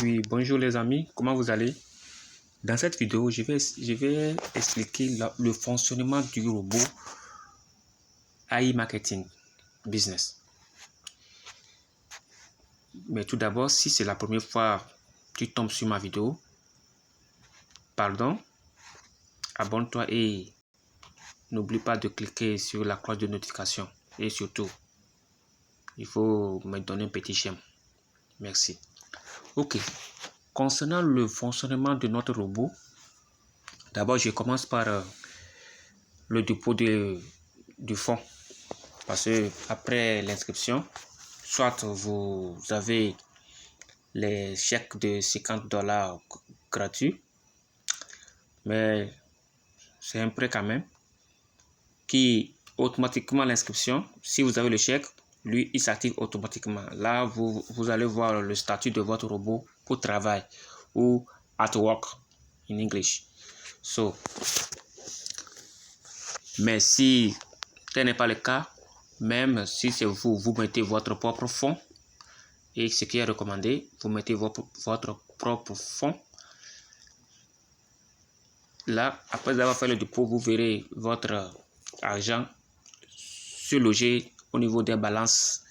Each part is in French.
Oui, bonjour les amis, comment vous allez? Dans cette vidéo, je vais expliquer le fonctionnement du robot AI Marketing Business. Mais tout d'abord, si c'est la première fois que tu tombes sur ma vidéo, pardon, abonne-toi et n'oublie pas de cliquer sur la cloche de notification. Et surtout, il faut me donner un petit j'aime. Merci. Ok, concernant le fonctionnement de notre robot, d'abord je commence par le dépôt du fonds. Parce que après l'inscription, soit vous avez les chèques de $50 gratuits, mais c'est un prêt quand même, qui automatiquement l'inscription, si vous avez le chèque, lui, il s'active automatiquement. Là, vous allez voir le statut de votre robot au travail ou at work in English. So, mais si tel n'est pas le cas, même si c'est vous mettez votre propre fonds, et ce qui est recommandé, vous mettez votre propre fonds. Là, après avoir fait le dépôt, vous verrez votre argent se loger au niveau des balance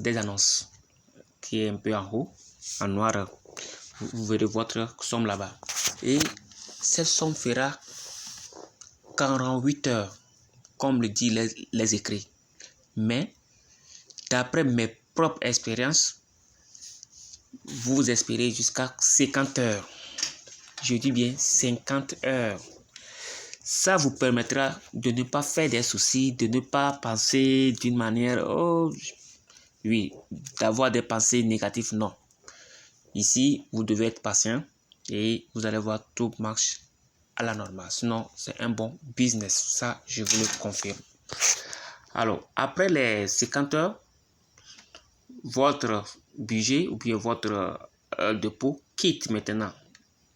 des annonces, qui est un peu en haut, en noir. Vous verrez votre somme là-bas. Et cette somme fera 48 heures, comme le dit les écrits. Mais, d'après mes propres expériences, vous espérez jusqu'à 50 heures. Je dis bien 50 heures. Ça vous permettra de ne pas faire des soucis, de ne pas penser d'une manière, oh, oui, d'avoir des pensées négatives, non. Ici, vous devez être patient et vous allez voir, tout marche à la normale. Sinon, c'est un bon business. Ça, je vous le confirme. Alors, après les 50 heures, votre budget ou bien votre dépôt quitte maintenant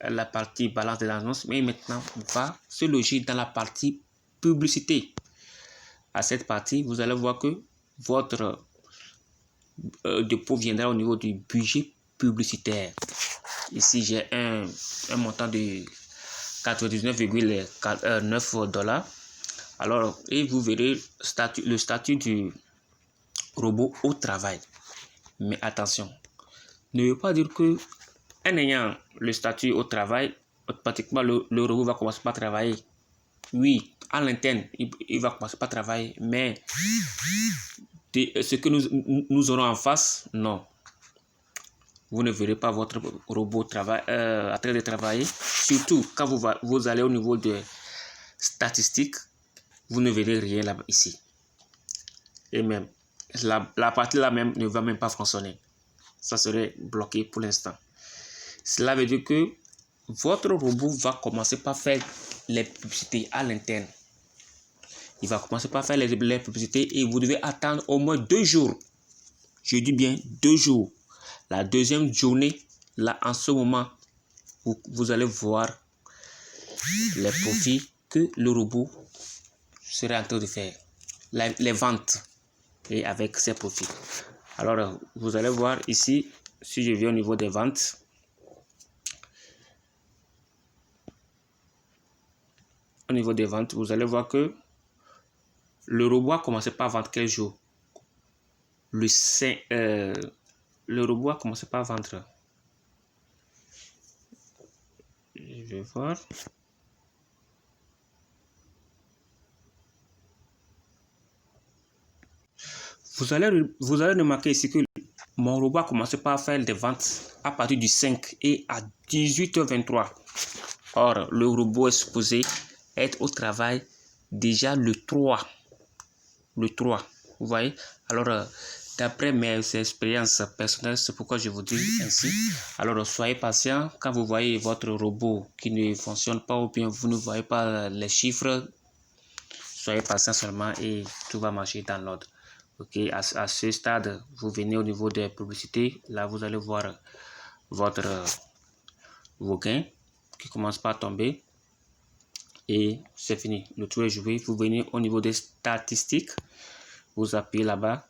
la partie balance de l'annonce, mais maintenant va se loger dans la partie publicité. À cette partie, vous allez voir que votre dépôt viendra au niveau du budget publicitaire. Ici, j'ai un montant de 99,9 $. Alors, et vous verrez le statut du robot au travail. Mais attention, ne veut pas dire que en ayant le statut au travail, automatiquement le robot va commencer par travailler. Oui, à l'interne, il va commencer par travailler, mais ce que nous aurons en face, non. Vous ne verrez pas votre robot en train de travailler. Surtout quand vous allez au niveau des statistiques, vous ne verrez rien là ici. Et même, la partie là même ne va même pas fonctionner. Ça serait bloqué pour l'instant. Cela veut dire que votre robot va commencer par faire les publicités à l'interne. Il va commencer par faire les publicités et vous devez attendre au moins 2 jours. Je dis bien 2 jours. La deuxième journée, là, en ce moment, vous allez voir les profits que le robot serait en train de faire. Les ventes et avec ses profits. Alors, vous allez voir ici, si je viens au niveau des ventes, vous allez voir que le robot a commencé par vendre quel jour? Le robot a commencé par vendre. Je vais voir. Vous allez remarquer ici que mon robot a commencé par faire des ventes à partir du 5 et à 18h23. Or, le robot est supposé être au travail déjà le 3. Le 3, vous voyez? Alors, d'après mes expériences personnelles, c'est pourquoi je vous dis ainsi. Alors, soyez patient. Quand vous voyez votre robot qui ne fonctionne pas ou bien vous ne voyez pas les chiffres, soyez patient seulement et tout va marcher dans l'ordre. Ok, à ce stade, vous venez au niveau des publicités. Là, vous allez voir vos gains qui commencent par tomber. Et c'est fini. Le tour est joué. Vous venez au niveau des statistiques. Vous appuyez là-bas.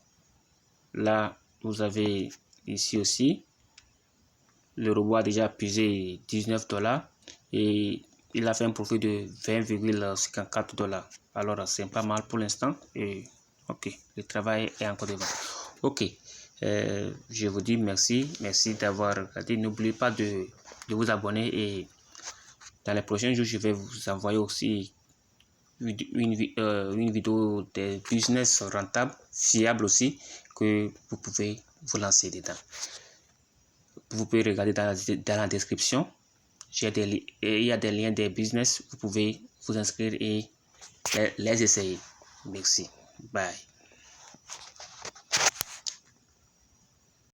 Là, vous avez ici aussi. le robot a déjà pesé $19 et il a fait un profit de 20,54 $. Alors, c'est pas mal pour l'instant. Et ok, le travail est encore devant. Ok, je vous dis merci. Merci d'avoir regardé. N'oubliez pas de vous abonner et dans les prochains jours, je vais vous envoyer aussi une vidéo de business rentable, fiable aussi, que vous pouvez vous lancer dedans. Vous pouvez regarder dans la description. Il y a des liens des business. Vous pouvez vous inscrire et les essayer. Merci. Bye.